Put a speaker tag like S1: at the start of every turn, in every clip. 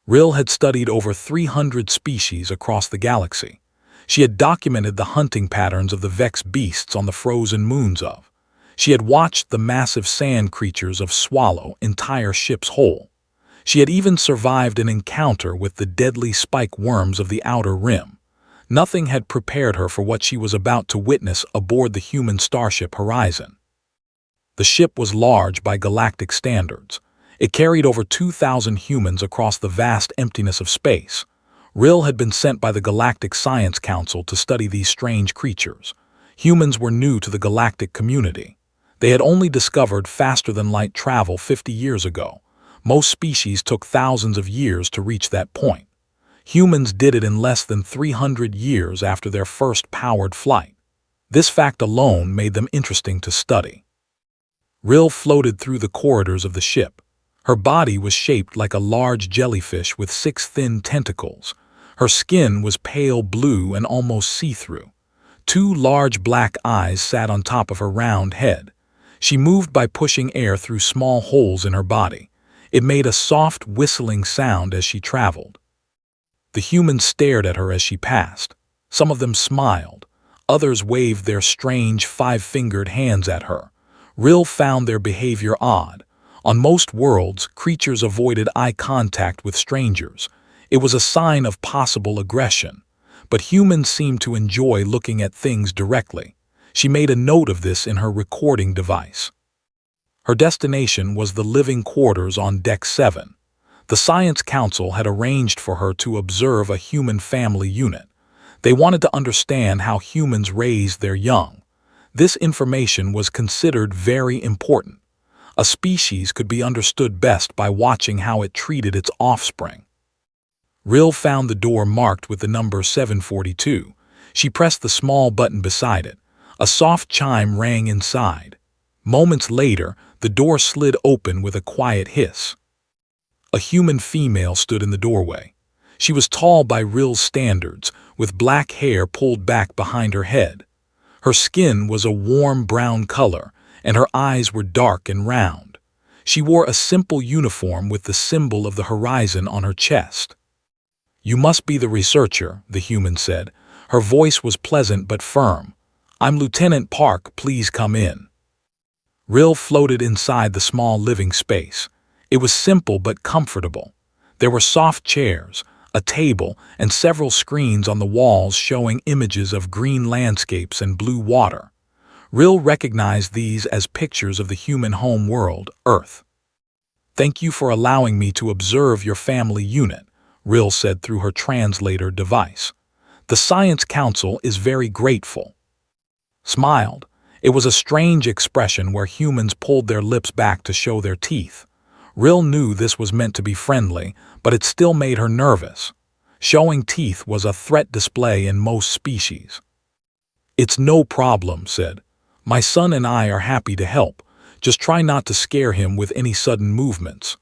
S1: Rill had studied over 300 species across the galaxy. She had documented the hunting patterns of the Vex beasts on the frozen moons of. She had watched the massive sand creatures of swallow entire ships whole. She had even survived an encounter with the deadly spike worms of the Outer Rim. Nothing had prepared her for what she was about to witness aboard the human starship Horizon. The ship was large by galactic standards. It carried over 2,000 humans across the vast emptiness of space. Rill had been sent by the Galactic Science Council to study these strange creatures. Humans were new to the galactic community. They had only discovered faster-than-light travel 50 years ago. Most species took thousands of years to reach that point. Humans did it in less than 300 years after their first powered flight. This fact alone made them interesting to study. Rill floated through the corridors of the ship. Her body was shaped like a large jellyfish with 6 thin tentacles. Her skin was pale blue and almost see-through. 2 large black eyes sat on top of her round head. She moved by pushing air through small holes in her body. It made a soft whistling sound as she traveled. The humans stared at her as she passed. Some of them smiled. Others waved their strange 5-fingered hands at her. Rill found their behavior odd. On most worlds, creatures avoided eye contact with strangers. It was a sign of possible aggression. But humans seemed to enjoy looking at things directly. She made a note of this in her recording device. Her destination was the living quarters on Deck 7. The Science Council had arranged for her to observe a human family unit. They wanted to understand how humans raised their young. This information was considered very important. A species could be understood best by watching how it treated its offspring. Rill found the door marked with the number 742. She pressed the small button beside it. A soft chime rang inside. Moments later, the door slid open with a quiet hiss. A human female stood in the doorway. She was tall by Rill's standards, with black hair pulled back behind her head. Her skin was a warm brown color, and her eyes were dark and round. She wore a simple uniform with the symbol of the Horizon on her chest. "You must be the researcher," the human said. Her voice was pleasant but firm. "I'm Lieutenant Park, please come in." Rill floated inside the small living space. It was simple but comfortable. There were soft chairs, a table, and several screens on the walls showing images of green landscapes and blue water. Rill recognized these as pictures of the human home world, Earth. "Thank you for allowing me to observe your family unit," Rill said through her translator device. "The Science Council is very grateful." Smiled. It was a strange expression where humans pulled their lips back to show their teeth. Rill knew this was meant to be friendly, but it still made her nervous. Showing teeth was a threat display in most species. "It's no problem," said. "My son and I are happy to help. Just try not to scare him with any sudden movements."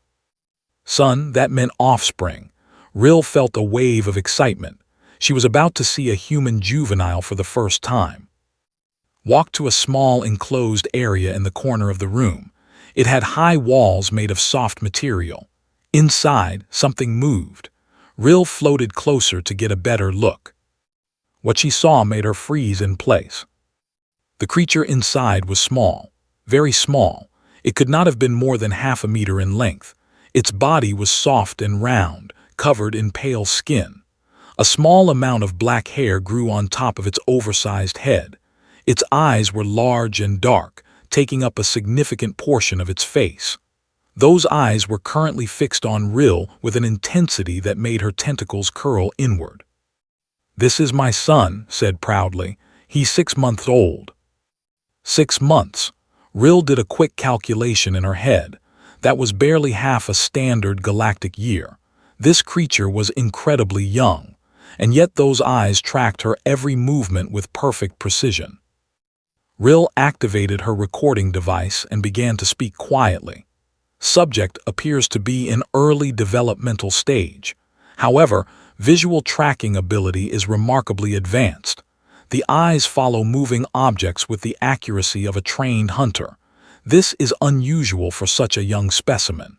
S1: Son, that meant offspring. Rill felt a wave of excitement. She was about to see a human juvenile for the first time. Walked to a small enclosed area in the corner of the room. It had high walls made of soft material. Inside, something moved. Rill floated closer to get a better look. What she saw made her freeze in place. The creature inside was small, very small. It could not have been more than half a meter in length. Its body was soft and round, covered in pale skin. A small amount of black hair grew on top of its oversized head. Its eyes were large and dark, taking up a significant portion of its face. Those eyes were currently fixed on Rill with an intensity that made her tentacles curl inward. "This is my son," said proudly. "He's 6 months old." 6 months. Rill did a quick calculation in her head. That was barely half a standard galactic year. This creature was incredibly young, and yet those eyes tracked her every movement with perfect precision. Rill activated her recording device and began to speak quietly. Subject appears to be in early developmental stage. However, visual tracking ability is remarkably advanced. The eyes follow moving objects with the accuracy of a trained hunter. This is unusual for such a young specimen.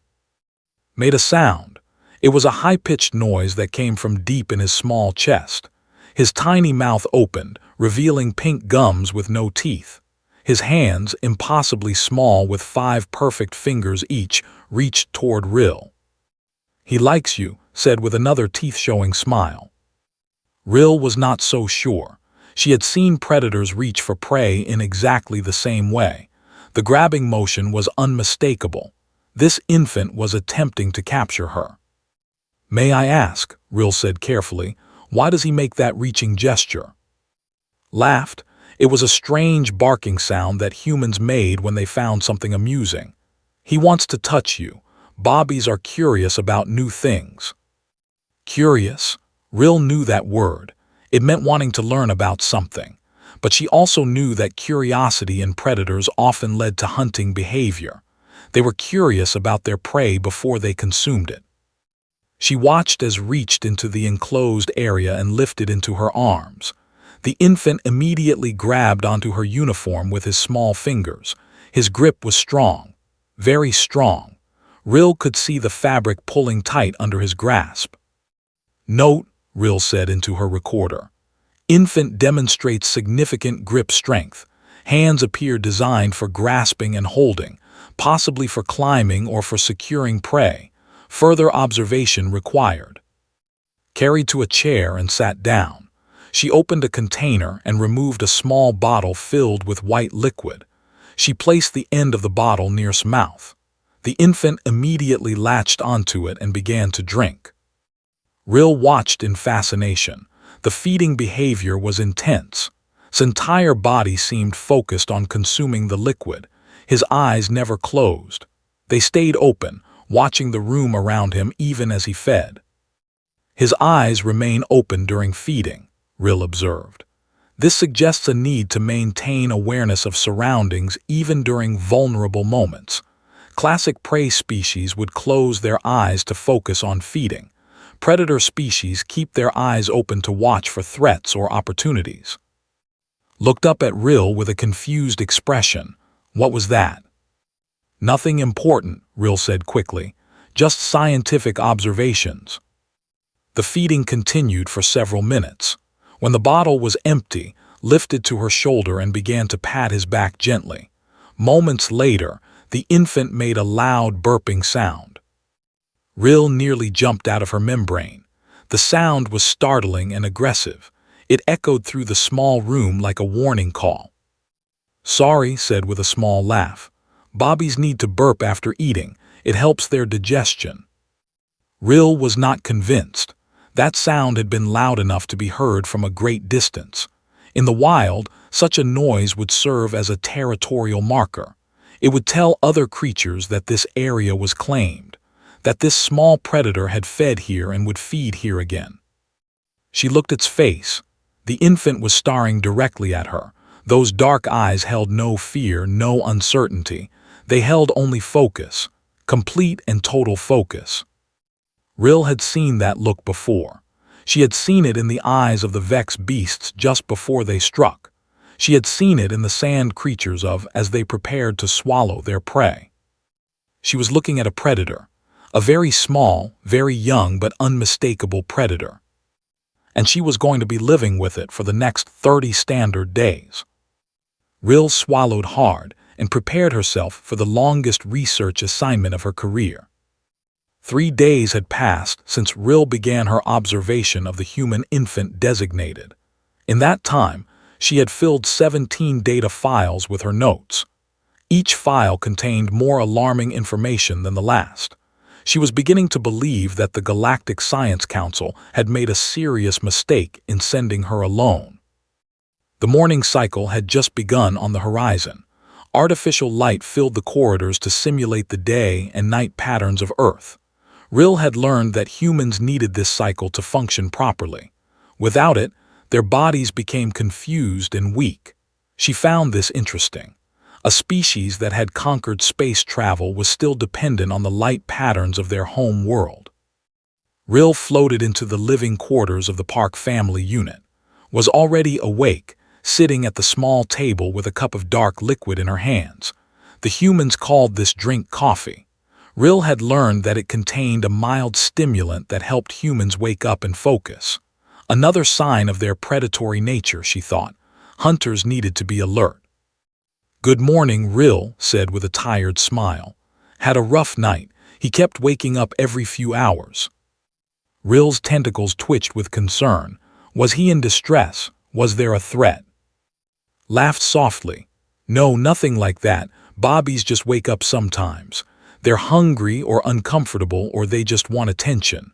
S1: Made a sound. It was a high-pitched noise that came from deep in his small chest. His tiny mouth opened, revealing pink gums with no teeth. His hands, impossibly small with 5 perfect fingers each, reached toward Rill. "He likes you," said with another teeth-showing smile. Rill was not so sure. She had seen predators reach for prey in exactly the same way. The grabbing motion was unmistakable. This infant was attempting to capture her. "May I ask," Rill said carefully, "why does he make that reaching gesture?" Laughed. It was a strange barking sound that humans made when they found something amusing. "He wants to touch you. Bobbies are curious about new things." Curious? Rill knew that word. It meant wanting to learn about something. But she also knew that curiosity in predators often led to hunting behavior. They were curious about their prey before they consumed it. She watched as reached into the enclosed area and lifted into her arms. The infant immediately grabbed onto her uniform with his small fingers. His grip was strong, very strong. Rill could see the fabric pulling tight under his grasp. "Note," Rill said into her recorder. "Infant demonstrates significant grip strength. Hands appear designed for grasping and holding, possibly for climbing or for securing prey. Further observation required." Carried to a chair and sat down. She opened a container and removed a small bottle filled with white liquid. She placed the end of the bottle near his mouth. The infant immediately latched onto it and began to drink. Rill watched in fascination. The feeding behavior was intense. His entire body seemed focused on consuming the liquid. His eyes never closed. They stayed open, watching the room around him even as he fed. "His eyes remain open during feeding," Rill observed. "This suggests a need to maintain awareness of surroundings even during vulnerable moments." Classic prey species would close their eyes to focus on feeding. Predator species keep their eyes open to watch for threats or opportunities. Looked up at Rill with a confused expression. "What was that?" "Nothing important," Rill said quickly. "Just scientific observations." The feeding continued for several minutes. When the bottle was empty, lifted to her shoulder and began to pat his back gently. Moments later, the infant made a loud burping sound. Rill nearly jumped out of her membrane. The sound was startling and aggressive. It echoed through the small room like a warning call. "Sorry," said with a small laugh. "Bobbies need to burp after eating. It helps their digestion." Rill was not convinced. That sound had been loud enough to be heard from a great distance. In the wild, such a noise would serve as a territorial marker. It would tell other creatures that this area was claimed, that this small predator had fed here and would feed here again. She looked at its face. The infant was staring directly at her. Those dark eyes held no fear, no uncertainty. They held only focus, complete and total focus. Rill had seen that look before. She had seen it in the eyes of the Vex beasts just before they struck. She had seen it in the sand creatures as they prepared to swallow their prey. She was looking at a predator, a very small, very young but unmistakable predator. And she was going to be living with it for the next 30 standard days. Rill swallowed hard and prepared herself for the longest research assignment of her career. 3 days had passed since Rill began her observation of the human infant designated. In that time, she had filled 17 data files with her notes. Each file contained more alarming information than the last. She was beginning to believe that the Galactic Science Council had made a serious mistake in sending her alone. The morning cycle had just begun on the horizon. Artificial light filled the corridors to simulate the day and night patterns of Earth. Rill had learned that humans needed this cycle to function properly. Without it, their bodies became confused and weak. She found this interesting. A species that had conquered space travel was still dependent on the light patterns of their home world. Rill floated into the living quarters of the Park family unit, was already awake, sitting at the small table with a cup of dark liquid in her hands. The humans called this drink coffee. Rill had learned that it contained a mild stimulant that helped humans wake up and focus. Another sign of their predatory nature, she thought. Hunters needed to be alert. "Good morning," Rill said with a tired smile. "Had a rough night. He kept waking up every few hours." Rill's tentacles twitched with concern. Was he in distress? Was there a threat? Laughed softly. "No, nothing like that. Bobbies just wake up sometimes. They're hungry or uncomfortable, or they just want attention."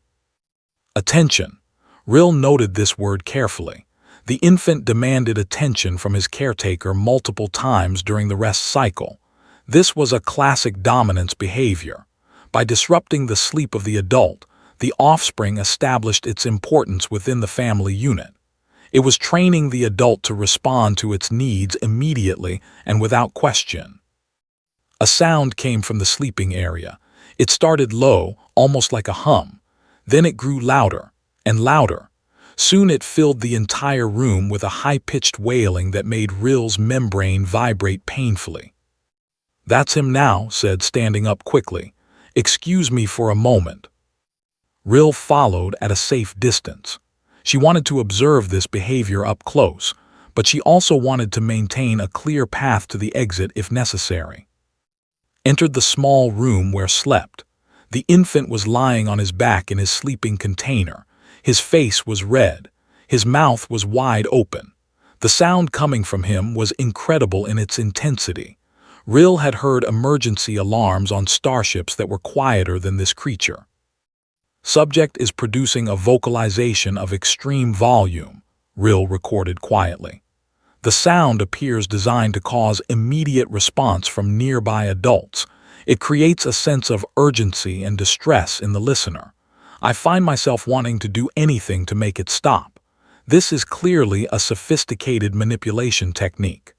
S1: Attention. Rill noted this word carefully. The infant demanded attention from his caretaker multiple times during the rest cycle. This was a classic dominance behavior. By disrupting the sleep of the adult, the offspring established its importance within the family unit. It was training the adult to respond to its needs immediately and without question. A sound came from the sleeping area. It started low, almost like a hum. Then it grew louder and louder. Soon it filled the entire room with a high-pitched wailing that made Rill's membrane vibrate painfully. "That's him now," said, standing up quickly. "Excuse me for a moment." Rill followed at a safe distance. She wanted to observe this behavior up close, but she also wanted to maintain a clear path to the exit if necessary. Entered the small room where slept. The infant was lying on his back in his sleeping container. His face was red. His mouth was wide open. The sound coming from him was incredible in its intensity. Rill had heard emergency alarms on starships that were quieter than this creature. "Subject is producing a vocalization of extreme volume," Rill recorded quietly. "The sound appears designed to cause immediate response from nearby adults. It creates a sense of urgency and distress in the listener. I find myself wanting to do anything to make it stop. This is clearly a sophisticated manipulation technique."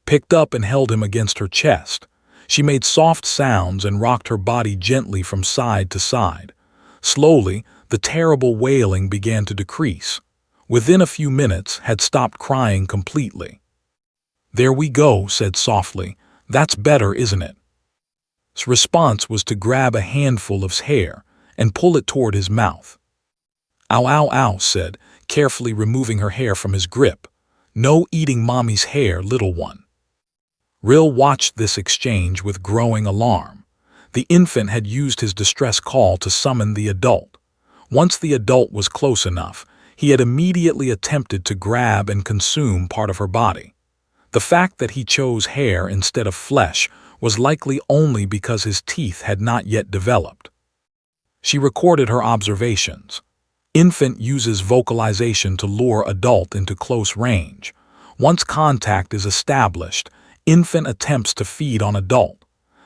S1: Picked up and held him against her chest. She made soft sounds and rocked her body gently from side to side. Slowly, the terrible wailing began to decrease. Within a few minutes, had stopped crying completely. "There we go," said softly. "That's better, isn't it?" His response was to grab a handful of his hair and pull it toward his mouth. "Ow, ow, ow," said, carefully removing her hair from his grip. "No eating mommy's hair, little one." Rill watched this exchange with growing alarm. The infant had used his distress call to summon the adult. Once the adult was close enough, he had immediately attempted to grab and consume part of her body. The fact that he chose hair instead of flesh was likely only because his teeth had not yet developed. She recorded her observations. Infant uses vocalization to lure adult into close range. Once contact is established, infant attempts to feed on adult.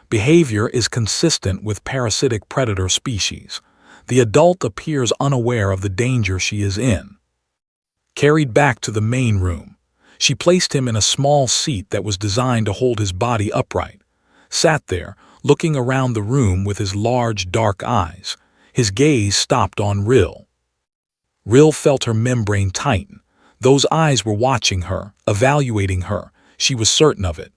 S1: Behavior is consistent with parasitic predator species. The adult appears unaware of the danger she is in. Carried back to the main room. She placed him in a small seat that was designed to hold his body upright. Sat there, looking around the room with his large, dark eyes. His gaze stopped on Rill. Rill felt her membrane tighten. Those eyes were watching her, evaluating her. She was certain of it.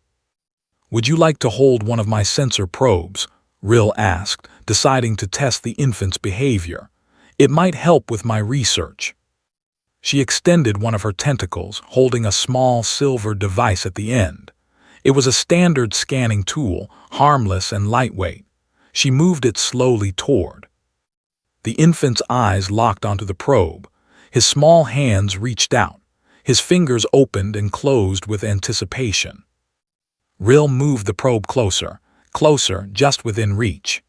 S1: "Would you like to hold one of my sensor probes?" Rill asked, deciding to test the infant's behavior. "It might help with my research." She extended one of her tentacles, holding a small silver device at the end. It was a standard scanning tool, harmless and lightweight. She moved it slowly toward. The infant's eyes locked onto the probe. His small hands reached out. His fingers opened and closed with anticipation. Rill moved the probe closer, just within reach.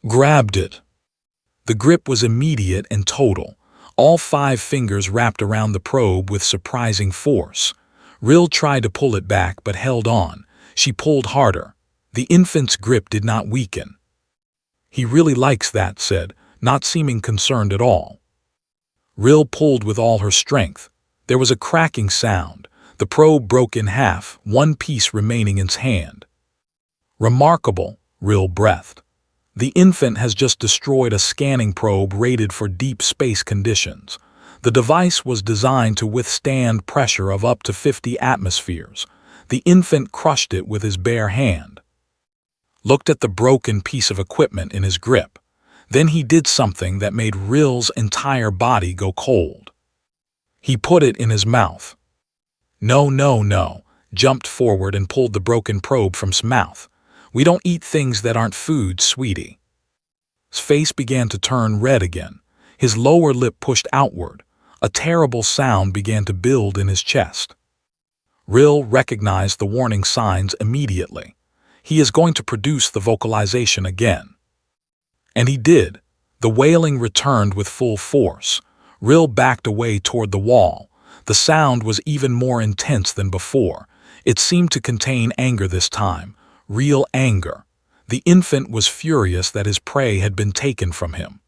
S1: Grabbed it. The grip was immediate and total. All 5 fingers wrapped around the probe with surprising force. Rill tried to pull it back but held on. She pulled harder. The infant's grip did not weaken. "He really likes that," said, not seeming concerned at all. Rill pulled with all her strength. There was a cracking sound. The probe broke in half, one piece remaining in his hand. "Remarkable," Rill breathed. "The infant has just destroyed a scanning probe rated for deep space conditions. The device was designed to withstand pressure of up to 50 atmospheres. The infant crushed it with his bare hand." looked at the broken piece of equipment in his grip. Then he did something that made Rill's entire body go cold. He put it in his mouth. No, no, no, jumped forward and pulled the broken probe from his mouth. We don't eat things that aren't food, sweetie. His face began to turn red again. His lower lip pushed outward. A terrible sound began to build in his chest. Rill recognized the warning signs immediately. He is going to produce the vocalization again. And he did. The wailing returned with full force. Rill backed away toward the wall. The sound was even more intense than before. It seemed to contain anger this time, real anger. The infant was furious that his prey had been taken from him.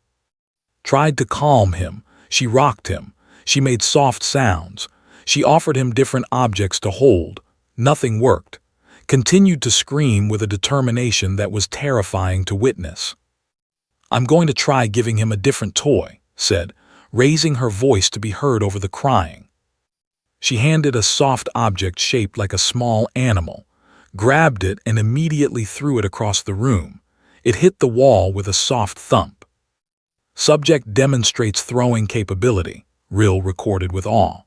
S1: Tried to calm him. She rocked him. She made soft sounds. She offered him different objects to hold. Nothing worked. Continued to scream with a determination that was terrifying to witness. I'm going to try giving him a different toy, said, raising her voice to be heard over the crying. She handed a soft object shaped like a small animal, grabbed it and immediately threw it across the room. It hit the wall with a soft thump. Subject demonstrates throwing capability, Rill recorded with awe.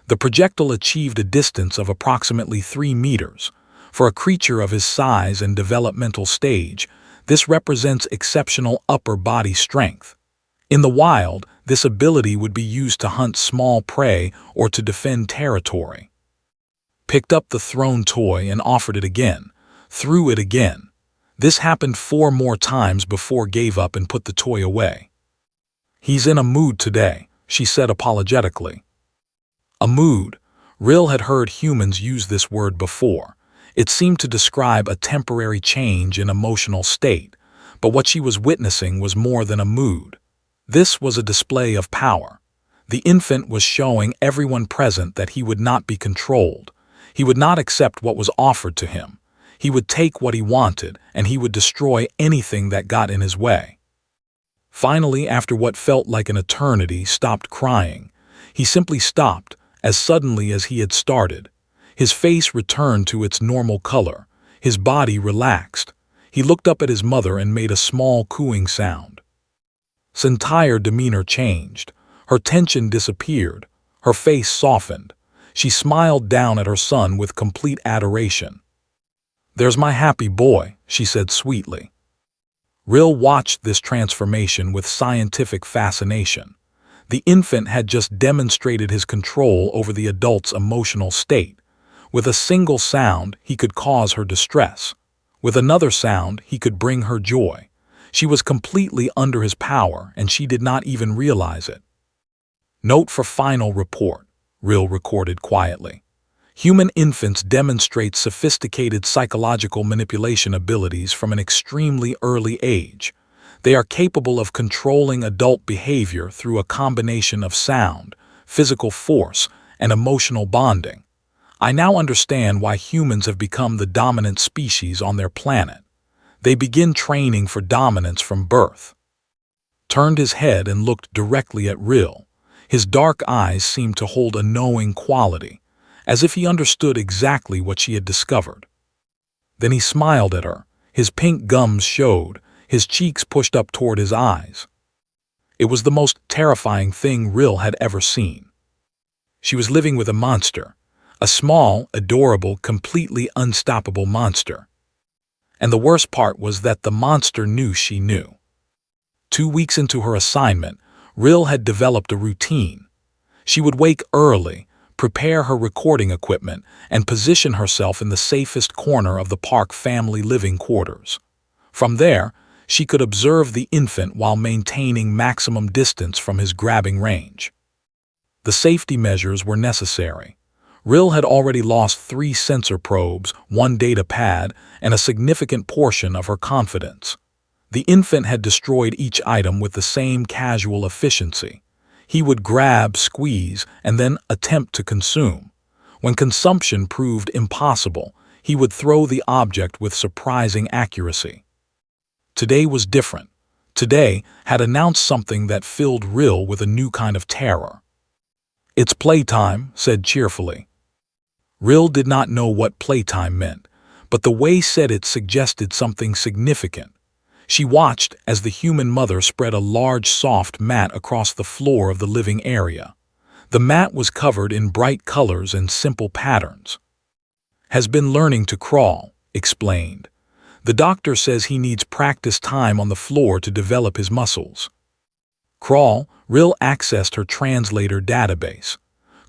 S1: The projectile achieved a distance of approximately 3 meters. For a creature of his size and developmental stage, this represents exceptional upper body strength. In the wild, this ability would be used to hunt small prey or to defend territory. Picked up the thrown toy and offered it again, threw it again. This happened 4 more times before gave up and put the toy away. He's in a mood today, she said apologetically. A mood. Rill had heard humans use this word before. It seemed to describe a temporary change in emotional state, but what she was witnessing was more than a mood. This was a display of power. The infant was showing everyone present that he would not be controlled. He would not accept what was offered to him. He would take what he wanted, and he would destroy anything that got in his way. Finally, after what felt like an eternity, stopped crying. He simply stopped, as suddenly as he had started. His face returned to its normal color. His body relaxed. He looked up at his mother and made a small cooing sound. His entire demeanor changed. Her tension disappeared. Her face softened. She smiled down at her son with complete adoration. "There's my happy boy," she said sweetly. Rill watched this transformation with scientific fascination. The infant had just demonstrated his control over the adult's emotional state. With a single sound, he could cause her distress. With another sound, he could bring her joy. She was completely under his power, and she did not even realize it. Note for final report, Rill recorded quietly. Human infants demonstrate sophisticated psychological manipulation abilities from an extremely early age. They are capable of controlling adult behavior through a combination of sound, physical force, and emotional bonding. I now understand why humans have become the dominant species on their planet. They begin training for dominance from birth. Turned his head and looked directly at Rill. His dark eyes seemed to hold a knowing quality, as if he understood exactly what she had discovered. Then he smiled at her. His pink gums showed, his cheeks pushed up toward his eyes. It was the most terrifying thing Rill had ever seen. She was living with a monster. A small, adorable, completely unstoppable monster. And the worst part was that the monster knew she knew. 2 weeks into her assignment, Rill had developed a routine. She would wake early, prepare her recording equipment, and position herself in the safest corner of the park family living quarters. From there, she could observe the infant while maintaining maximum distance from his grabbing range. The safety measures were necessary. Rill had already lost 3 sensor probes, 1 data pad, and a significant portion of her confidence. The infant had destroyed each item with the same casual efficiency. He would grab, squeeze, and then attempt to consume. When consumption proved impossible, he would throw the object with surprising accuracy. Today was different. Today had announced something that filled Rill with a new kind of terror. "It's playtime," said cheerfully. Rill did not know what playtime meant, but the way said it suggested something significant. She watched as the human mother spread a large soft mat across the floor of the living area. The mat was covered in bright colors and simple patterns. "Has been learning to crawl," explained. "The doctor says he needs practice time on the floor to develop his muscles." Crawl, Rill accessed her translator database.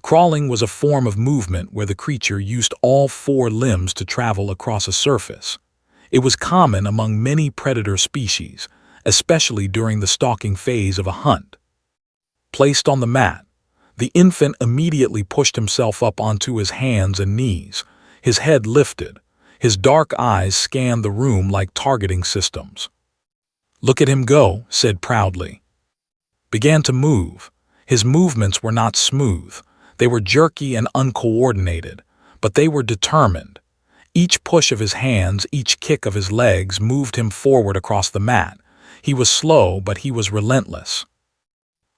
S1: Crawling was a form of movement where the creature used all 4 limbs to travel across a surface. It was common among many predator species, especially during the stalking phase of a hunt. Placed on the mat, the infant immediately pushed himself up onto his hands and knees, his head lifted. His dark eyes scanned the room like targeting systems. "Look at him go," said proudly. Began to move. His movements were not smooth. They were jerky and uncoordinated, but they were determined. Each push of his hands, each kick of his legs moved him forward across the mat. He was slow, but he was relentless.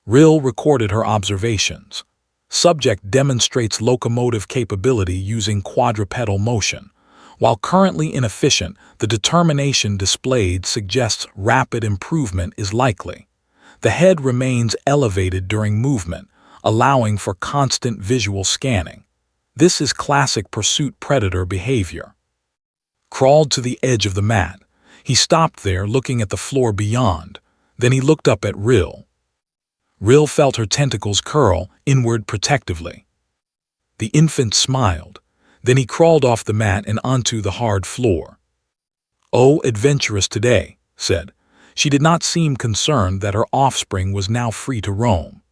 S1: Rill recorded her observations. Subject demonstrates locomotive capability using quadrupedal motion. While currently inefficient, the determination displayed suggests rapid improvement is likely. The head remains elevated during movement, allowing for constant visual scanning. This is classic pursuit predator behavior. Crawled to the edge of the mat. He stopped there, looking at the floor beyond. Then he looked up at Rill. Rill felt her tentacles curl inward protectively. The infant smiled. Then he crawled off the mat and onto the hard floor. "Oh, adventurous today," said. She did not seem concerned that her offspring was now free to roam.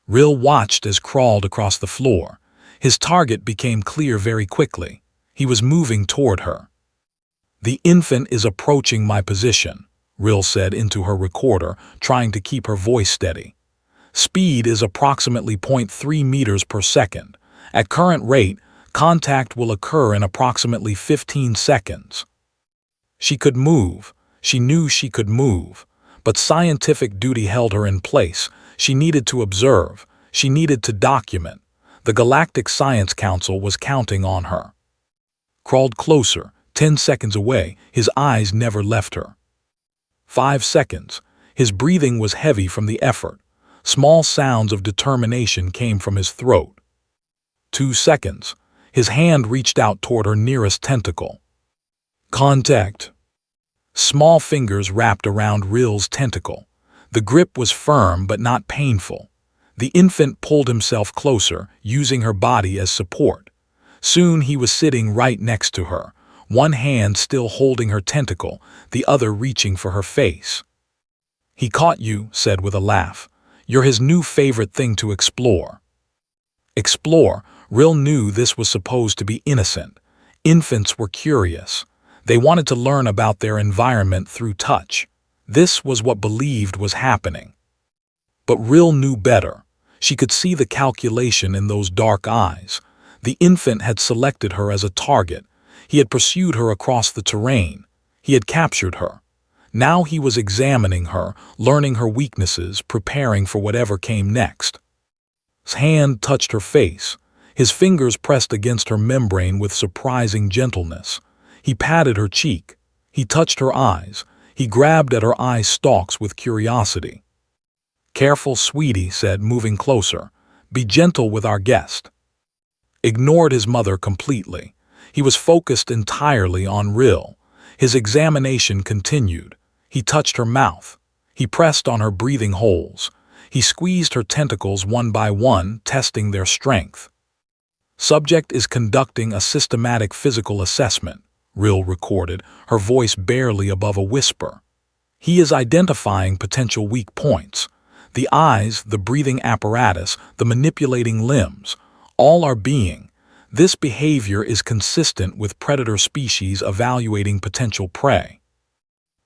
S1: Rill watched as crawled across the floor. His target became clear very quickly. He was moving toward her. "The infant is approaching my position," Rill said into her recorder, trying to keep her voice steady. "Speed is approximately 0.3 meters per second. At current rate, contact will occur in approximately 15 seconds. She could move. She knew she could move. But scientific duty held her in place. She needed to observe. She needed to document. The Galactic Science Council was counting on her. Crawled closer, 10 seconds away, his eyes never left her. 5 seconds. His breathing was heavy from the effort. Small sounds of determination came from his throat. 2 seconds. His hand reached out toward her nearest tentacle. Contact. Small fingers wrapped around Rill's tentacle. The grip was firm but not painful. The infant pulled himself closer, using her body as support. Soon he was sitting right next to her, one hand still holding her tentacle, the other reaching for her face. "He caught you," said with a laugh. "You're his new favorite thing to explore." Explore? Rill knew this was supposed to be innocent. Infants were curious. They wanted to learn about their environment through touch. This was what believed was happening. But Rill knew better. She could see the calculation in those dark eyes. The infant had selected her as a target. He had pursued her across the terrain. He had captured her. Now he was examining her, learning her weaknesses, preparing for whatever came next. His hand touched her face. His fingers pressed against her membrane with surprising gentleness. He patted her cheek. He touched her eyes. He grabbed at her eye stalks with curiosity. "Careful, sweetie," said, moving closer. "Be gentle with our guest." Ignored his mother completely. He was focused entirely on Rill. His examination continued. He touched her mouth. He pressed on her breathing holes. He squeezed her tentacles one by one, testing their strength. "Subject is conducting a systematic physical assessment," Rill recorded, her voice barely above a whisper. "He is identifying potential weak points. The eyes, the breathing apparatus, the manipulating limbs, all are being. This behavior is consistent with predator species evaluating potential prey."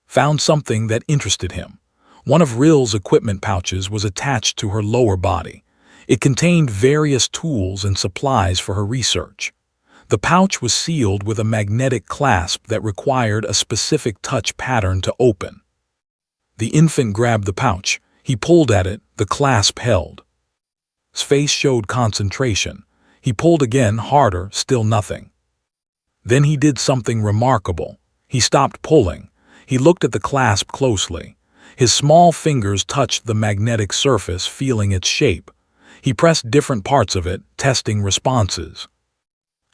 S1: Found something that interested him. One of Rill's equipment pouches was attached to her lower body. It contained various tools and supplies for her research. The pouch was sealed with a magnetic clasp that required a specific touch pattern to open. The infant grabbed the pouch. He pulled at it, the clasp held. His face showed concentration. He pulled again, harder, still nothing. Then he did something remarkable. He stopped pulling. He looked at the clasp closely. His small fingers touched the magnetic surface, feeling its shape. He pressed different parts of it, testing responses.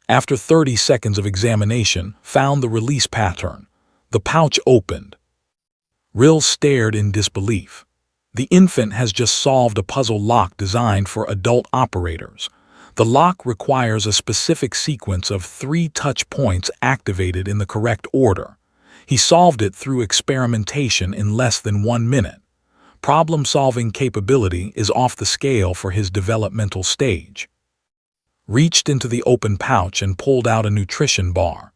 S1: After 30 seconds of examination, found the release pattern. The pouch opened. Rill stared in disbelief. The infant has just solved a puzzle lock designed for adult operators. The lock requires a specific sequence of 3 touch points activated in the correct order. He solved it through experimentation in less than 1 minute. Problem-solving capability is off the scale for his developmental stage. Reached into the open pouch and pulled out a nutrition bar.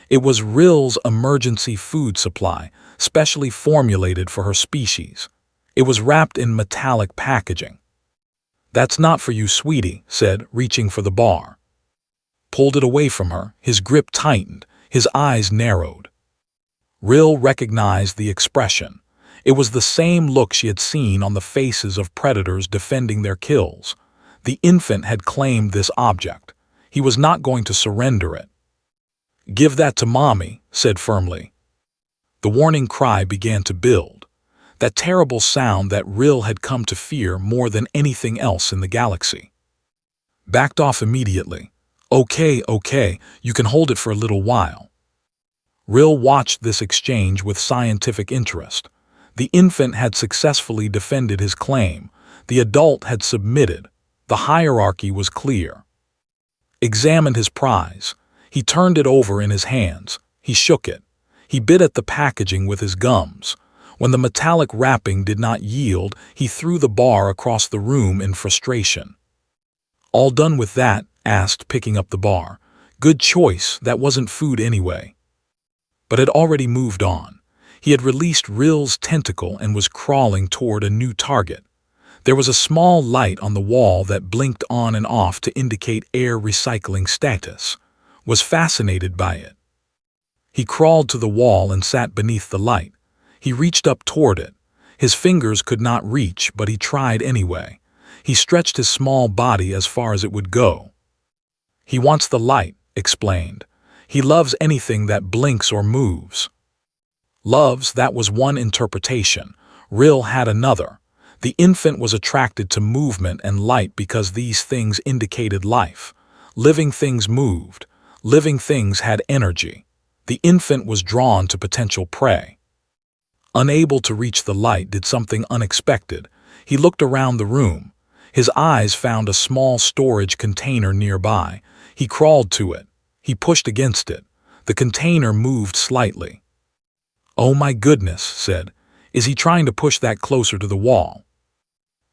S1: It was Rill's emergency food supply, specially formulated for her species. It was wrapped in metallic packaging. "That's not for you, sweetie," said, reaching for the bar. Pulled it away from her, his grip tightened, his eyes narrowed. Rill recognized the expression. It was the same look she had seen on the faces of predators defending their kills. The infant had claimed this object. He was not going to surrender it. "Give that to Mommy," said firmly. The warning cry began to build. That terrible sound that Rill had come to fear more than anything else in the galaxy. Backed off immediately. Okay, you can hold it for a little while." Rill watched this exchange with scientific interest. The infant had successfully defended his claim. The adult had submitted. The hierarchy was clear. Examined his prize. He turned it over in his hands. He shook it. He bit at the packaging with his gums. When the metallic wrapping did not yield, he threw the bar across the room in frustration. "All done with that?" asked, picking up the bar. "Good choice, that wasn't food anyway." But had already moved on. He had released Rill's tentacle and was crawling toward a new target. There was a small light on the wall that blinked on and off to indicate air recycling status. Was fascinated by it. He crawled to the wall and sat beneath the light. He reached up toward it. His fingers could not reach, but he tried anyway. He stretched his small body as far as it would go. "He wants the light," explained. "He loves anything that blinks or moves." Loves, that was one interpretation. Rill had another. The infant was attracted to movement and light because these things indicated life. Living things moved. Living things had energy. The infant was drawn to potential prey. Unable to reach the light, did something unexpected. He looked around the room. His eyes found a small storage container nearby. He crawled to it. He pushed against it. The container moved slightly. "Oh my goodness," said. "Is he trying to push that closer to the wall?"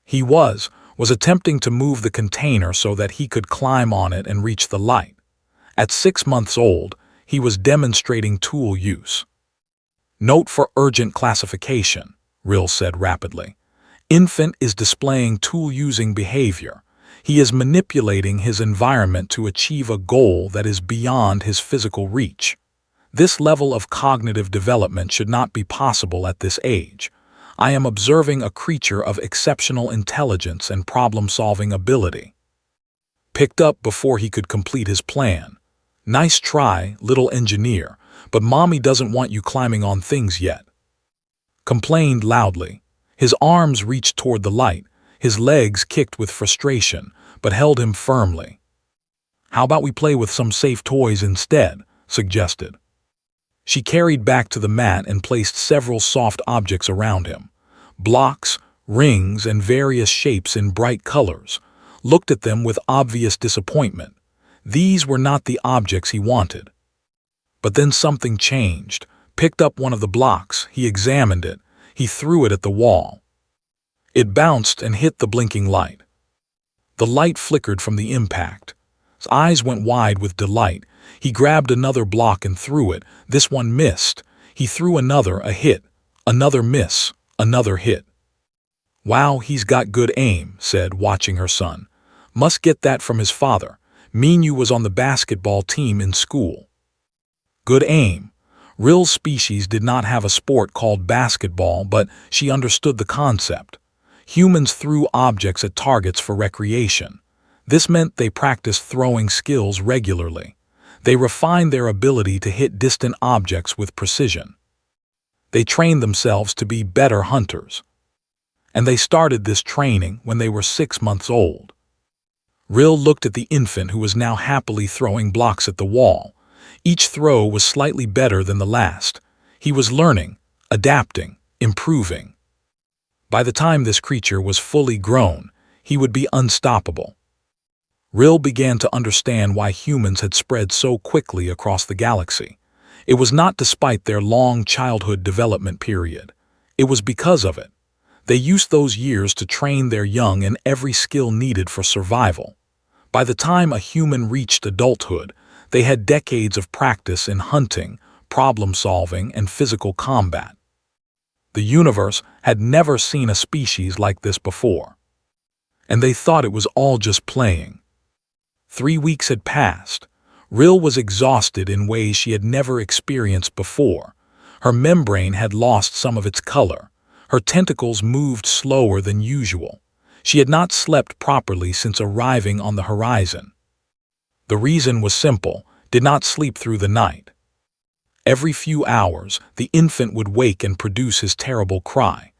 S1: He was attempting to move the container so that he could climb on it and reach the light. At 6 months old, he was demonstrating tool use. "Note for urgent classification," Rill said rapidly. "Infant is displaying tool-using behavior. He is manipulating his environment to achieve a goal that is beyond his physical reach. This level of cognitive development should not be possible at this age. I am observing a creature of exceptional intelligence and problem-solving ability." Picked up before he could complete his plan. "Nice try, little engineer, but Mommy doesn't want you climbing on things yet." Complained loudly. His arms reached toward the light. His legs kicked with frustration, but held him firmly. "How about we play with some safe toys instead?" suggested. She carried back to the mat and placed several soft objects around him. Blocks, rings, and various shapes in bright colors. Looked at them with obvious disappointment. These were not the objects he wanted. But then something changed. Picked up one of the blocks, he examined it. He threw it at the wall. It bounced and hit the blinking light. The light flickered from the impact. His eyes went wide with delight. He grabbed another block and threw it. This one missed. He threw another, a hit. Another miss. Another hit. "Wow, he's got good aim," said, watching her son. "Must get that from his father. Mean you was on the basketball team in school." Good aim. Rill's species did not have a sport called basketball, but she understood the concept. Humans threw objects at targets for recreation. This meant they practiced throwing skills regularly. They refined their ability to hit distant objects with precision. They trained themselves to be better hunters. And they started this training when they were 6 months old. Rill looked at the infant who was now happily throwing blocks at the wall. Each throw was slightly better than the last. He was learning, adapting, improving. By the time this creature was fully grown, he would be unstoppable. Rill began to understand why humans had spread so quickly across the galaxy. It was not despite their long childhood development period. It was because of it. They used those years to train their young in every skill needed for survival. By the time a human reached adulthood, they had decades of practice in hunting, problem-solving, and physical combat. The universe had never seen a species like this before. And they thought it was all just playing. 3 weeks had passed. Rill was exhausted in ways she had never experienced before. Her membrane had lost some of its color. Her tentacles moved slower than usual. She had not slept properly since arriving on the horizon. The reason was simple: did not sleep through the night. Every few hours, the infant would wake and produce his terrible cry.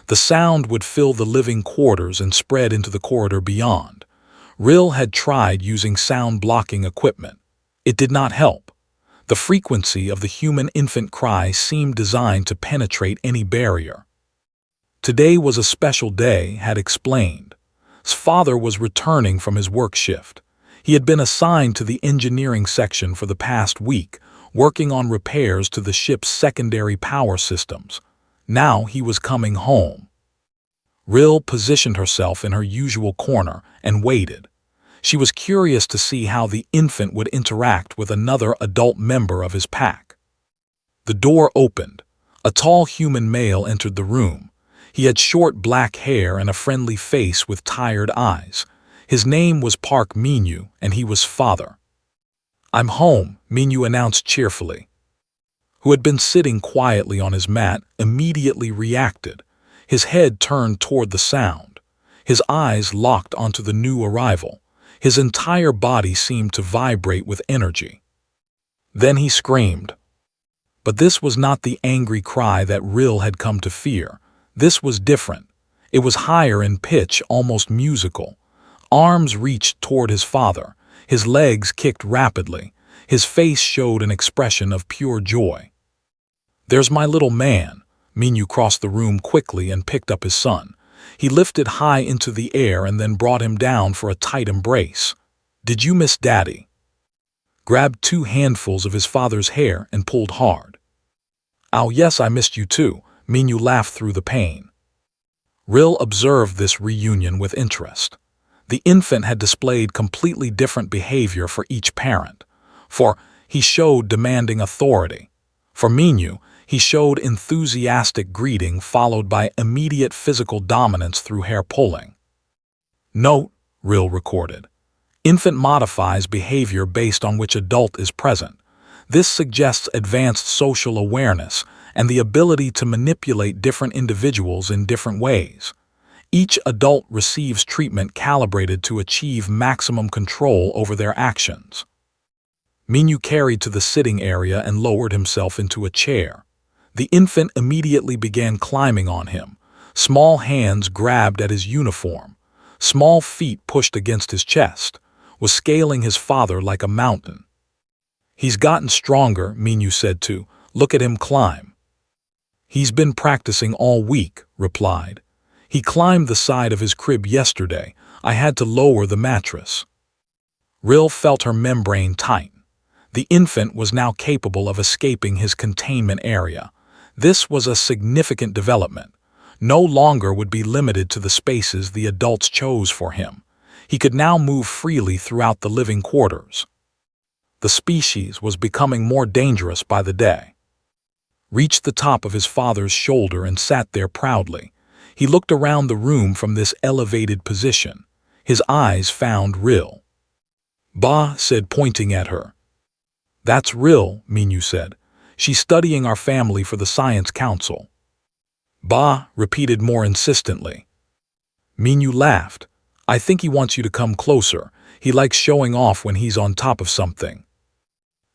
S1: The sound would fill the living quarters and spread into the corridor beyond. Rill had tried using sound-blocking equipment. It did not help. The frequency of the human infant cry seemed designed to penetrate any barrier. Today was a special day, had explained. His father was returning from his work shift. He had been assigned to the engineering section for the past week, working on repairs to the ship's secondary power systems. Now he was coming home. Rill positioned herself in her usual corner and waited. She was curious to see how the infant would interact with another adult member of his pack. The door opened. A tall human male entered the room. He had short black hair and a friendly face with tired eyes. His name was Park Minyu, and he was father. "I'm home," Minyu announced cheerfully. Who had been sitting quietly on his mat immediately reacted. His head turned toward the sound. His eyes locked onto the new arrival. His entire body seemed to vibrate with energy. Then he screamed. But this was not the angry cry that Rill had come to fear. This was different. It was higher in pitch, almost musical. Arms reached toward his father. His legs kicked rapidly. His face showed an expression of pure joy. "There's my little man." Minyu crossed the room quickly and picked up his son. He lifted high into the air and then brought him down for a tight embrace. "Did you miss Daddy?" Grabbed 2 handfuls of his father's hair and pulled hard. "Oh yes, I missed you too." Minyu laughed through the pain. Rill observed this reunion with interest. The infant had displayed completely different behavior for each parent. For he showed demanding authority. For Minyu, he showed enthusiastic greeting followed by immediate physical dominance through hair pulling. Note, Rill recorded. Infant modifies behavior based on which adult is present. This suggests advanced social awareness and the ability to manipulate different individuals in different ways. Each adult receives treatment calibrated to achieve maximum control over their actions. Minyu carried to the sitting area and lowered himself into a chair. The infant immediately began climbing on him. Small hands grabbed at his uniform. Small feet pushed against his chest. Was scaling his father like a mountain. "He's gotten stronger," Minyu said too. "Look at him climb." "He's been practicing all week," replied. "He climbed the side of his crib yesterday. I had to lower the mattress." Rill felt her membrane tighten. The infant was now capable of escaping his containment area. This was a significant development. No longer would be limited to the spaces the adults chose for him. He could now move freely throughout the living quarters. The species was becoming more dangerous by the day. Reached the top of his father's shoulder and sat there proudly. He looked around the room from this elevated position. His eyes found Rill. "Bah," said, pointing at her. "That's Rill," Minyu said. "She's studying our family for the Science Council." "Bah," repeated more insistently. Minyu laughed. "I think he wants you to come closer. He likes showing off when he's on top of something."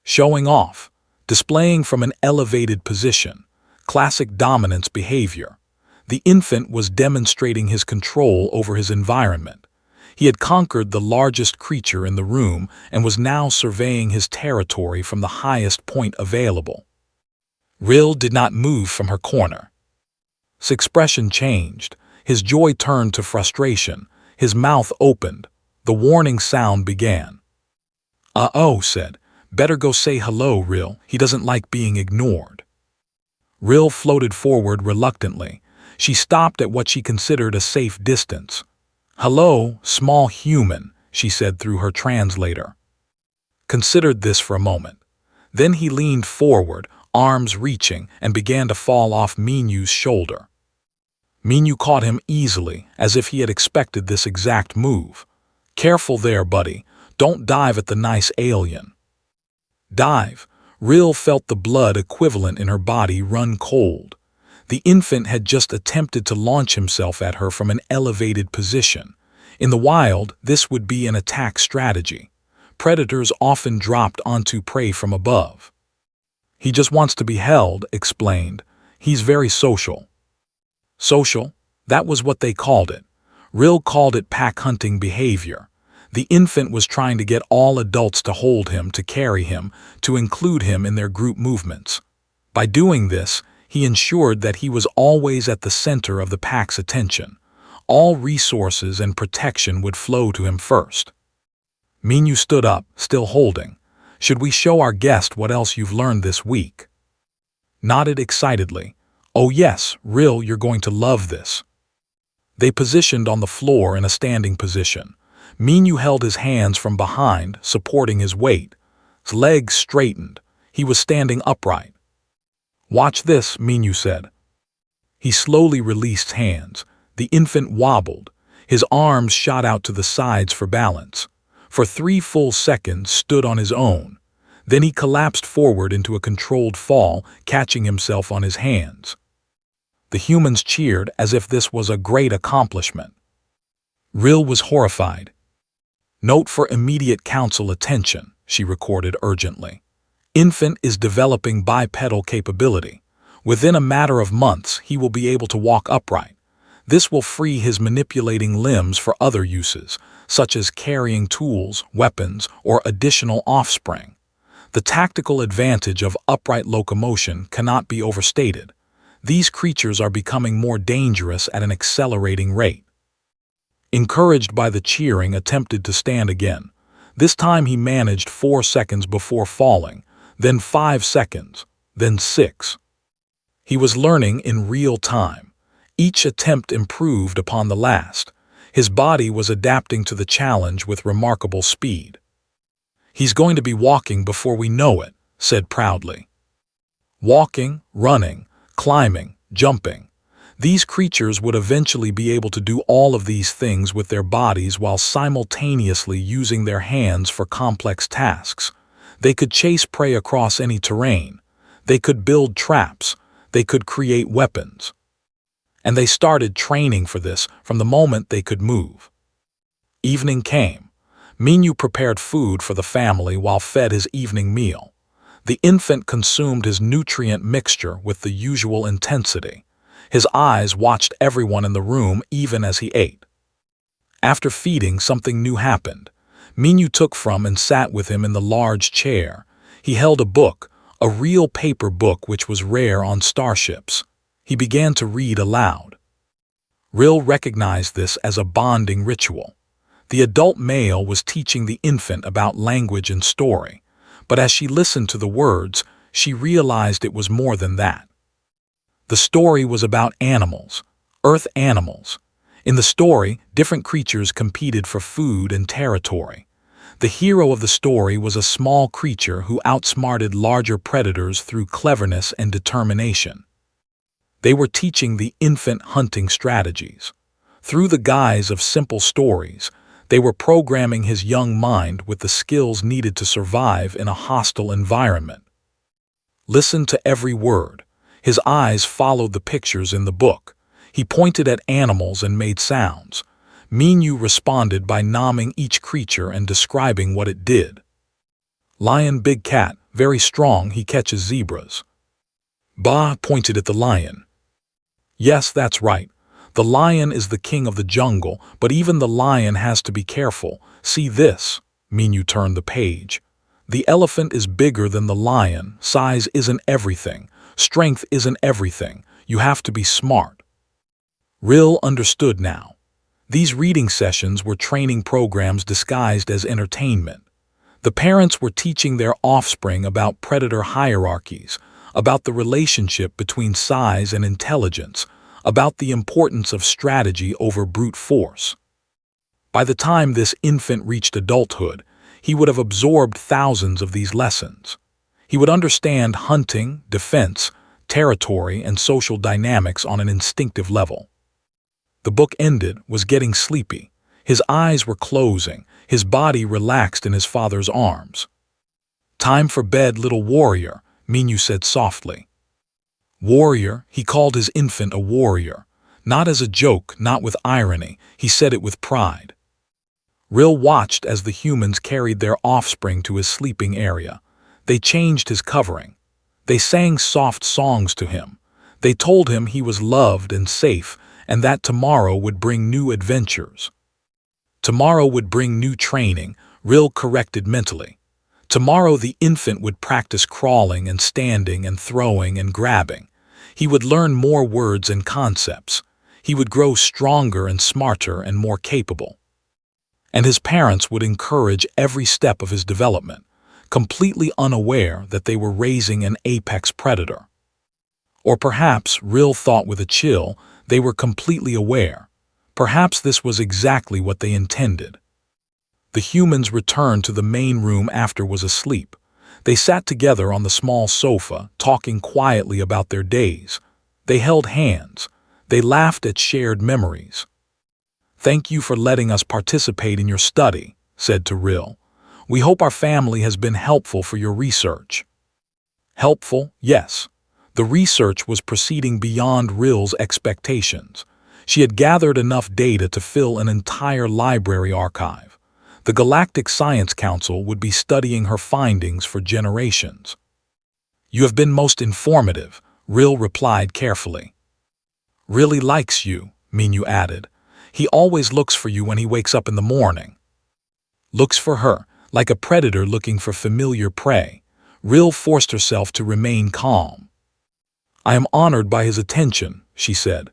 S1: showing off, displaying from an elevated position, classic dominance behavior. The infant was demonstrating his control over his environment. He had conquered the largest creature in the room and was now surveying his territory from the highest point available. Rill did not move from her corner. His expression changed. His joy turned to frustration. His mouth opened. The warning sound began. "Uh-oh," said. "Better go say hello, Rill. He doesn't like being ignored." Rill floated forward reluctantly. She stopped at what she considered a safe distance. "Hello, small human," she said through her translator. Considered this for a moment. Then he leaned forward, arms reaching, and began to fall off Minyu's shoulder. Minyu caught him easily, as if he had expected this exact move. "Careful there, buddy. Don't dive at the nice alien." Dive. Rill felt the blood equivalent in her body run cold. The infant had just attempted to launch himself at her from an elevated position. In the wild, this would be an attack strategy. Predators often dropped onto prey from above. "He just wants to be held," explained. "He's very social." Social? That was what they called it. Rill called it pack hunting behavior. The infant was trying to get all adults to hold him, to carry him, to include him in their group movements. By doing this, he ensured that he was always at the center of the pack's attention. All resources and protection would flow to him first. Minyu stood up, still holding. "Should we show our guest what else you've learned this week?" Nodded excitedly. "Oh yes, Rill, you're going to love this." They positioned on the floor in a standing position. Minyu held his hands from behind, supporting his weight. His legs straightened. He was standing upright. "Watch this," Minyu said. He slowly released hands. The infant wobbled. His arms shot out to the sides for balance. For 3 full seconds stood on his own. Then he collapsed forward into a controlled fall, catching himself on his hands. The humans cheered as if this was a great accomplishment. Rill was horrified. "Note for immediate council attention," she recorded urgently. "Infant is developing bipedal capability. Within a matter of months, he will be able to walk upright. This will free his manipulating limbs for other uses, such as carrying tools, weapons, or additional offspring. The tactical advantage of upright locomotion cannot be overstated. These creatures are becoming more dangerous at an accelerating rate." Encouraged by the cheering, attempted to stand again. This time he managed 4 seconds before falling, then 5 seconds, then 6. He was learning in real time. Each attempt improved upon the last. His body was adapting to the challenge with remarkable speed. "He's going to be walking before we know it," said proudly. Walking, running, climbing, jumping. These creatures would eventually be able to do all of these things with their bodies while simultaneously using their hands for complex tasks. They could chase prey across any terrain. They could build traps. They could create weapons. And they started training for this from the moment they could move. Evening came. Minyu prepared food for the family while fed his evening meal. The infant consumed his nutrient mixture with the usual intensity. His eyes watched everyone in the room even as he ate. After feeding, something new happened. Minyu took from and sat with him in the large chair. He held a book, a real paper book which was rare on starships. He began to read aloud. Rill recognized this as a bonding ritual. The adult male was teaching the infant about language and story, but as she listened to the words, she realized it was more than that. The story was about animals, Earth animals. In the story, different creatures competed for food and territory. The hero of the story was a small creature who outsmarted larger predators through cleverness and determination. They were teaching the infant hunting strategies. Through the guise of simple stories, they were programming his young mind with the skills needed to survive in a hostile environment. Listen to every word. His eyes followed the pictures in the book. He pointed at animals and made sounds. Minyu responded by naming each creature and describing what it did. Lion, big cat, Very strong, he catches zebras. Ba pointed at the lion. Yes, that's right. The lion is the king of the jungle, but even the lion has to be careful. See this. Minyu turned the page. The elephant is bigger than the lion. Size isn't everything. Strength isn't everything. You have to be smart. Rill understood now. These reading sessions were training programs disguised as entertainment. The parents were teaching their offspring about predator hierarchies, about the relationship between size and intelligence, about the importance of strategy over brute force. By the time this infant reached adulthood, he would have absorbed thousands of these lessons. He would understand hunting, defense, territory, and social dynamics on an instinctive level. The book ended, was getting sleepy. His eyes were closing, his body relaxed in his father's arms. Time for bed, little warrior, Minyu said softly. Warrior, he called his infant a warrior. Not as a joke, not with irony, he said it with pride. Rill watched as the humans carried their offspring to his sleeping area. They changed his covering. They sang soft songs to him. They told him he was loved and safe, and that tomorrow would bring new adventures. Tomorrow would bring new training, Rill corrected mentally. Tomorrow the infant would practice crawling and standing and throwing and grabbing. He would learn more words and concepts. He would grow stronger and smarter and more capable. And his parents would encourage every step of his development, completely unaware that they were raising an apex predator. Or perhaps, Rill thought with a chill, they were completely aware. Perhaps this was exactly what they intended. The humans returned to the main room after was asleep. They sat together on the small sofa, talking quietly about their days. They held hands. They laughed at shared memories. Thank you for letting us participate in your study, said to Rill. We hope our family has been helpful for your research. Helpful, yes. The research was proceeding beyond Rill's expectations. She had gathered enough data to fill an entire library archive. The Galactic Science Council would be studying her findings for generations. You have been most informative, Rill replied carefully. Really likes you, Minyu added. He always looks for you when he wakes up in the morning. Looks for her, like a predator looking for familiar prey. Rill forced herself to remain calm. I am honored by his attention, she said.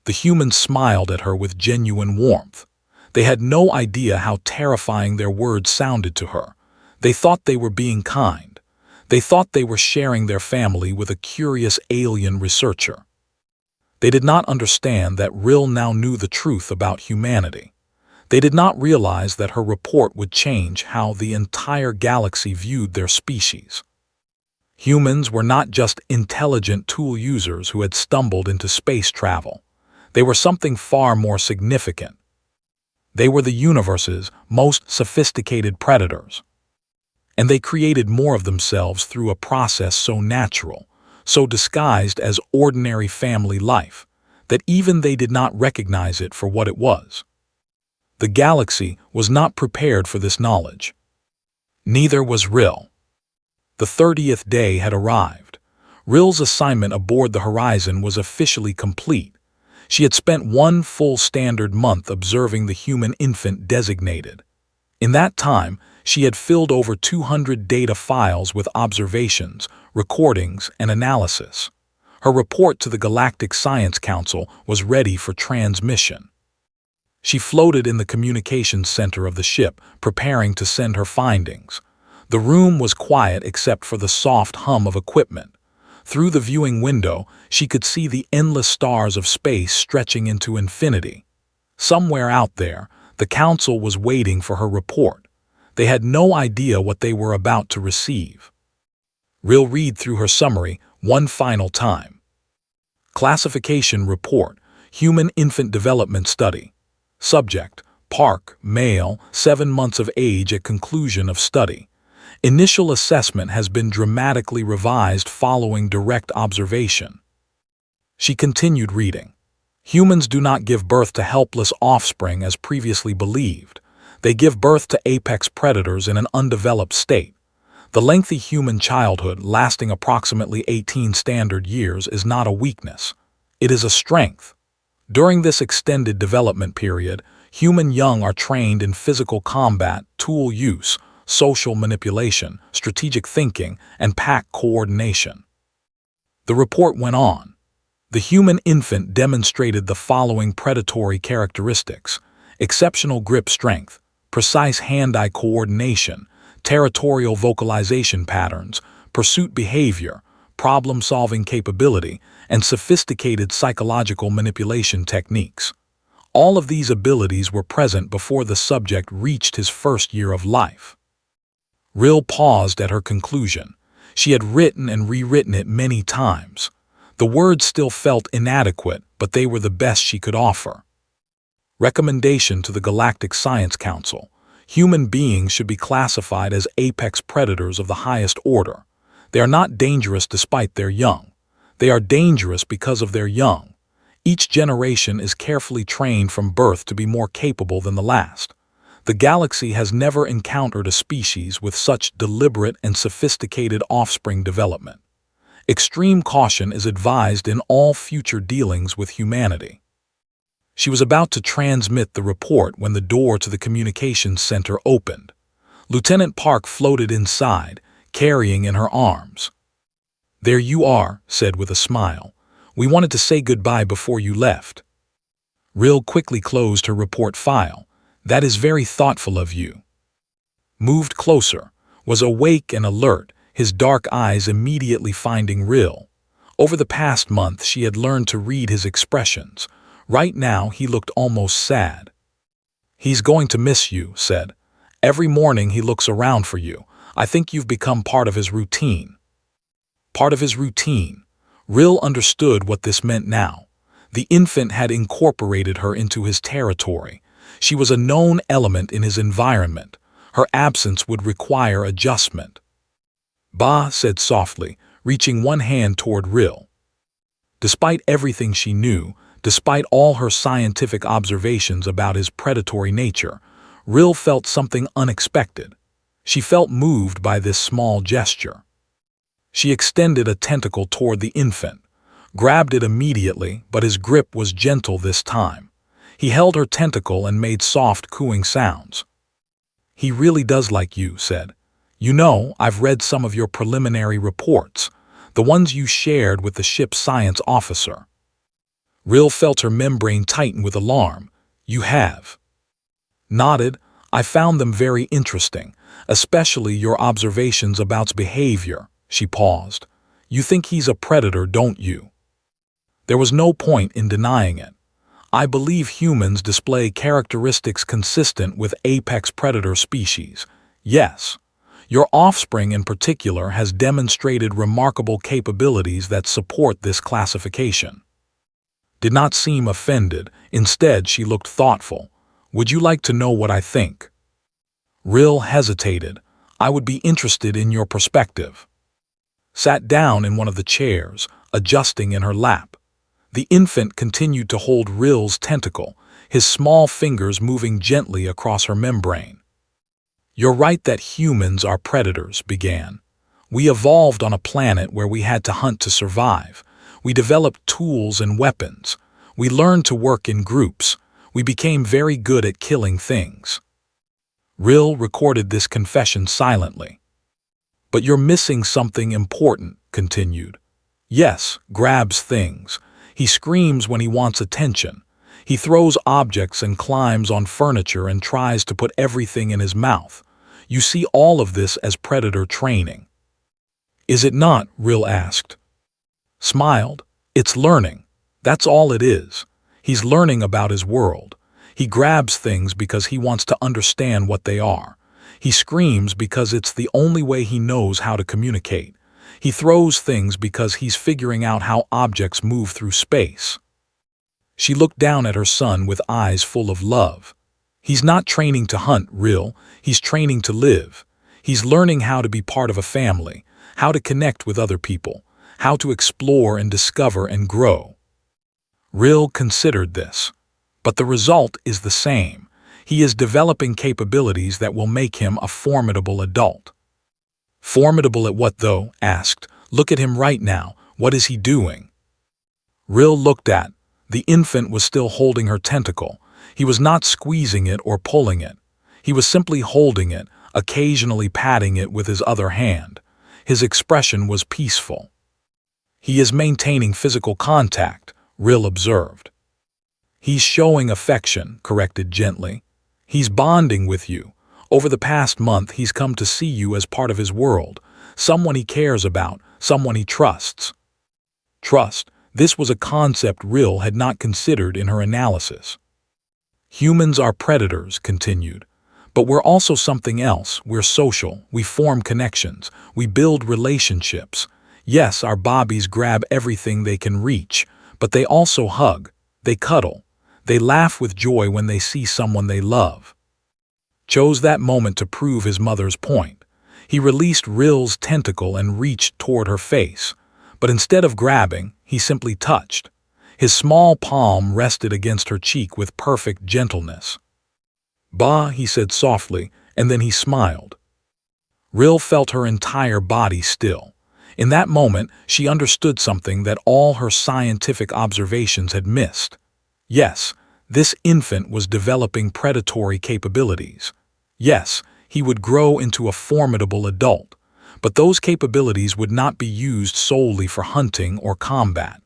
S1: The humans smiled at her with genuine warmth. They had no idea how terrifying their words sounded to her. They thought they were being kind. They thought they were sharing their family with a curious alien researcher. They did not understand that Rill now knew the truth about humanity. They did not realize that her report would change how the entire galaxy viewed their species. Humans were not just intelligent tool users who had stumbled into space travel. They were something far more significant. They were the universe's most sophisticated predators. And they created more of themselves through a process so natural, so disguised as ordinary family life, that even they did not recognize it for what it was. The galaxy was not prepared for this knowledge. Neither was Rill. The 30th day had arrived. Rill's assignment aboard the Horizon was officially complete. She had spent one full standard month observing the human infant designated. In that time, she had filled over 200 data files with observations, recordings, and analysis. Her report to the Galactic Science Council was ready for transmission. She floated in the communications center of the ship, preparing to send her findings. The room was quiet except for the soft hum of equipment. Through the viewing window, she could see the endless stars of space stretching into infinity. Somewhere out there, the council was waiting for her report. They had no idea what they were about to receive. Rill read through her summary one final time. Classification Report, Human Infant Development Study. Subject, Park, male, 7 months of age at conclusion of study. Initial assessment has been dramatically revised following direct observation. She continued reading. Humans do not give birth to helpless offspring as previously believed. They give birth to apex predators in an undeveloped state. The lengthy human childhood lasting approximately 18 standard years is not a weakness. It is a strength. During this extended development period, human young are trained in physical combat, tool use, social manipulation, strategic thinking, and pack coordination. The report went on. The human infant demonstrated the following predatory characteristics: exceptional grip strength, precise hand-eye coordination, territorial vocalization patterns, pursuit behavior, problem-solving capability, and sophisticated psychological manipulation techniques. All of these abilities were present before the subject reached his first year of life. Rill paused at her conclusion. She had written and rewritten it many times. The words still felt inadequate, but they were the best she could offer. Recommendation to the Galactic Science Council: human beings should be classified as apex predators of the highest order. They are not dangerous despite their young. They are dangerous because of their young. Each generation is carefully trained from birth to be more capable than the last. The galaxy has never encountered a species with such deliberate and sophisticated offspring development. Extreme caution is advised in all future dealings with humanity. She was about to transmit the report when the door to the communications center opened. Lieutenant Park floated inside, carrying in her arms. "There you are," said with a smile. "We wanted to say goodbye before you left." Rill quickly closed her report file. "That is very thoughtful of you." Moved closer, was awake and alert, his dark eyes immediately finding Rill. Over the past month she had learned to read his expressions. Right now he looked almost sad. "He's going to miss you," said. "Every morning he looks around for you. I think you've become part of his routine." Part of his routine. Rill understood what this meant now. The infant had incorporated her into his territory. She was a known element in his environment. Her absence would require adjustment. "Bah," said softly, reaching one hand toward Rill. Despite everything she knew, despite all her scientific observations about his predatory nature, Rill felt something unexpected. She felt moved by this small gesture. She extended a tentacle toward the infant, grabbed it immediately, but his grip was gentle this time. He held her tentacle and made soft, cooing sounds. "He really does like you," said. "You know, I've read some of your preliminary reports, the ones you shared with the ship's science officer." Rill felt her membrane tighten with alarm. "You have?" Nodded. "I found them very interesting, especially your observations about behavior." She paused. "You think he's a predator, don't you?" There was no point in denying it. "I believe humans display characteristics consistent with apex predator species. Yes. Your offspring in particular has demonstrated remarkable capabilities that support this classification." Did not seem offended. Instead, she looked thoughtful. "Would you like to know what I think?" Rill hesitated. "I would be interested in your perspective." Sat down in one of the chairs, adjusting in her lap. The infant continued to hold Rill's tentacle, his small fingers moving gently across her membrane. "You're right that humans are predators," began. "We evolved on a planet where we had to hunt to survive. We developed tools and weapons. We learned to work in groups. We became very good at killing things." Rill recorded this confession silently. "But you're missing something important," continued. "Yes, grabs things. He screams when he wants attention. He throws objects and climbs on furniture and tries to put everything in his mouth. You see all of this as predator training." "Is it not?" Rill asked. Smiled. "It's learning. That's all it is. He's learning about his world. He grabs things because he wants to understand what they are. He screams because it's the only way he knows how to communicate. He throws things because he's figuring out how objects move through space." She looked down at her son with eyes full of love. "He's not training to hunt, Rill. He's training to live. He's learning how to be part of a family, how to connect with other people, how to explore and discover and grow." Rill considered this. "But the result is the same. He is developing capabilities that will make him a formidable adult." Formidable at what, though? Asked. Look at him right now. What is he doing? Rill looked at. The infant was still holding her tentacle. He was not squeezing it or pulling it. He was simply holding it, occasionally patting it with his other hand. His expression was peaceful. He is maintaining physical contact, Rill observed. He's showing affection, corrected gently. He's bonding with you. Over the past month, he's come to see you as part of his world, someone he cares about, someone he trusts. Trust. This was a concept Rill had not considered in her analysis. Humans are predators, continued. But we're also something else. We're social. We form connections. We build relationships. Yes, our bobbies grab everything they can reach, but they also hug. They cuddle. They laugh with joy when they see someone they love. Chose that moment to prove his mother's point. He released Rill's tentacle and reached toward her face. But instead of grabbing, he simply touched. His small palm rested against her cheek with perfect gentleness. Bah, he said softly, and then he smiled. Rill felt her entire body still. In that moment, she understood something that all her scientific observations had missed. Yes, this infant was developing predatory capabilities. Yes, he would grow into a formidable adult. But those capabilities would not be used solely for hunting or combat.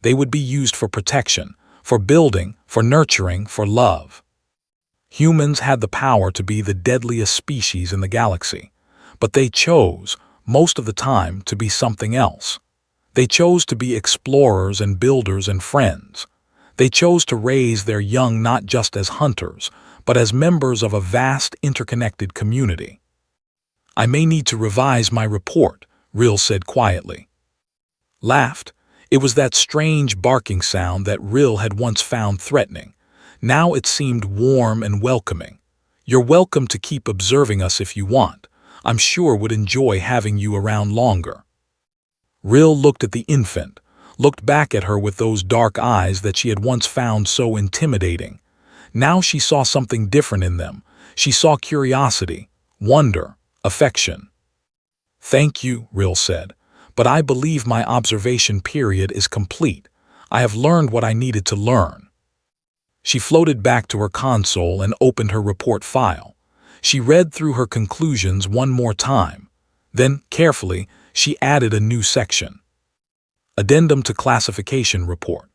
S1: They would be used for protection, for building, for nurturing, for love. Humans had the power to be the deadliest species in the galaxy, but they chose, most of the time, to be something else. They chose to be explorers and builders and friends. They chose to raise their young not just as hunters, but as members of a vast interconnected community. I may need to revise my report, Rill said quietly. Laughed. It was that strange barking sound that Rill had once found threatening. Now it seemed warm and welcoming. You're welcome to keep observing us if you want. I'm sure would enjoy having you around longer. Rill looked at the infant, looked back at her with those dark eyes that she had once found so intimidating. Now she saw something different in them. She saw curiosity, wonder, affection. Thank you, Rill said, but I believe my observation period is complete. I have learned what I needed to learn. She floated back to her console and opened her report file. She read through her conclusions one more time. Then, carefully, she added a new section. Addendum to Classification Report.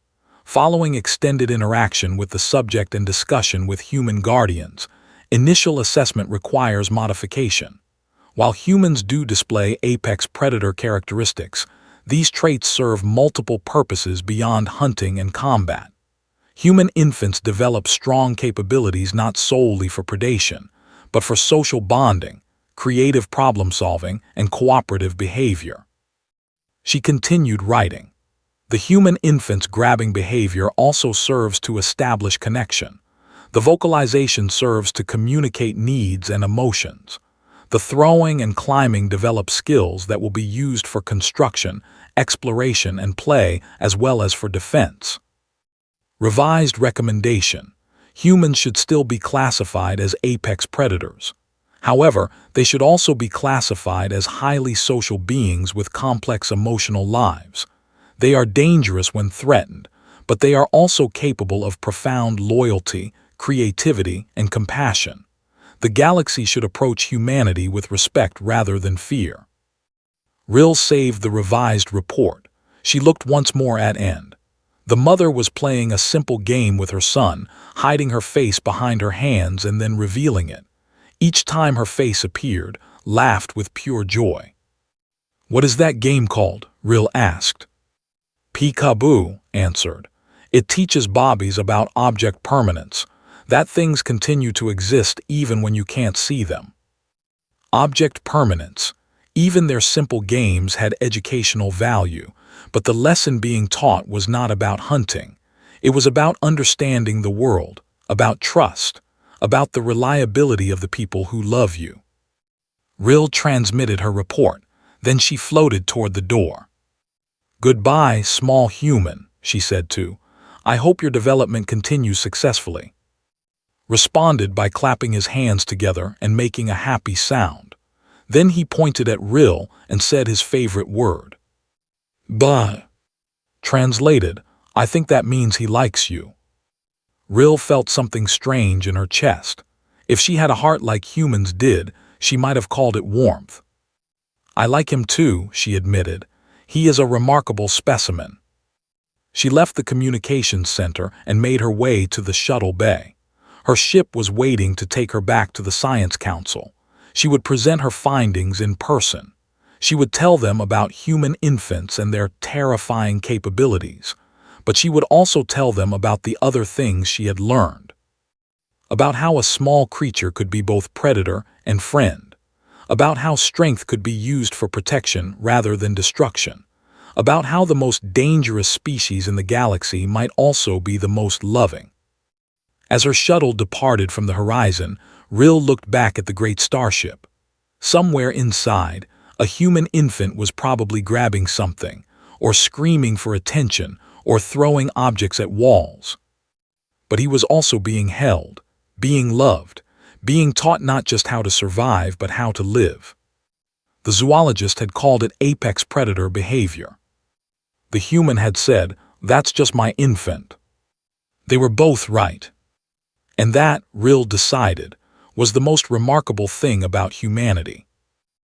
S1: Following extended interaction with the subject and discussion with human guardians, initial assessment requires modification. While humans do display apex predator characteristics, these traits serve multiple purposes beyond hunting and combat. Human infants develop strong capabilities not solely for predation, but for social bonding, creative problem-solving, and cooperative behavior. She continued writing. The human infant's grabbing behavior also serves to establish connection. The vocalization serves to communicate needs and emotions. The throwing and climbing develop skills that will be used for construction, exploration, and play, as well as for defense. Revised recommendation. Humans should still be classified as apex predators. However, they should also be classified as highly social beings with complex emotional lives. They are dangerous when threatened, but they are also capable of profound loyalty, creativity, and compassion. The galaxy should approach humanity with respect rather than fear. Rill saved the revised report. She looked once more at End. The mother was playing a simple game with her son, hiding her face behind her hands and then revealing it. Each time her face appeared, laughed with pure joy. "What is that game called?" Rill asked. "Peekaboo," answered. "It teaches bobbies about object permanence, that things continue to exist even when you can't see them." Object permanence. Even their simple games had educational value, but the lesson being taught was not about hunting. It was about understanding the world, about trust, about the reliability of the people who love you. Rill transmitted her report, then she floated toward the door. "Goodbye, small human," she said too. "I hope your development continues successfully." Responded by clapping his hands together and making a happy sound. Then he pointed at Rill and said his favorite word. "Bye." Translated, I think that means he likes you. Rill felt something strange in her chest. If she had a heart like humans did, she might have called it warmth. "I like him too," she admitted. "He is a remarkable specimen." She left the communications center and made her way to the shuttle bay. Her ship was waiting to take her back to the Science Council. She would present her findings in person. She would tell them about human infants and their terrifying capabilities. But she would also tell them about the other things she had learned. About how a small creature could be both predator and friend. About how strength could be used for protection rather than destruction. About how the most dangerous species in the galaxy might also be the most loving. As her shuttle departed from the horizon, Rill looked back at the great starship. Somewhere inside, a human infant was probably grabbing something, or screaming for attention, or throwing objects at walls. But he was also being held, being loved, being taught not just how to survive but how to live. The zoologist had called it apex predator behavior. The human had said, "That's just my infant." They were both right. And that, Rill decided, was the most remarkable thing about humanity.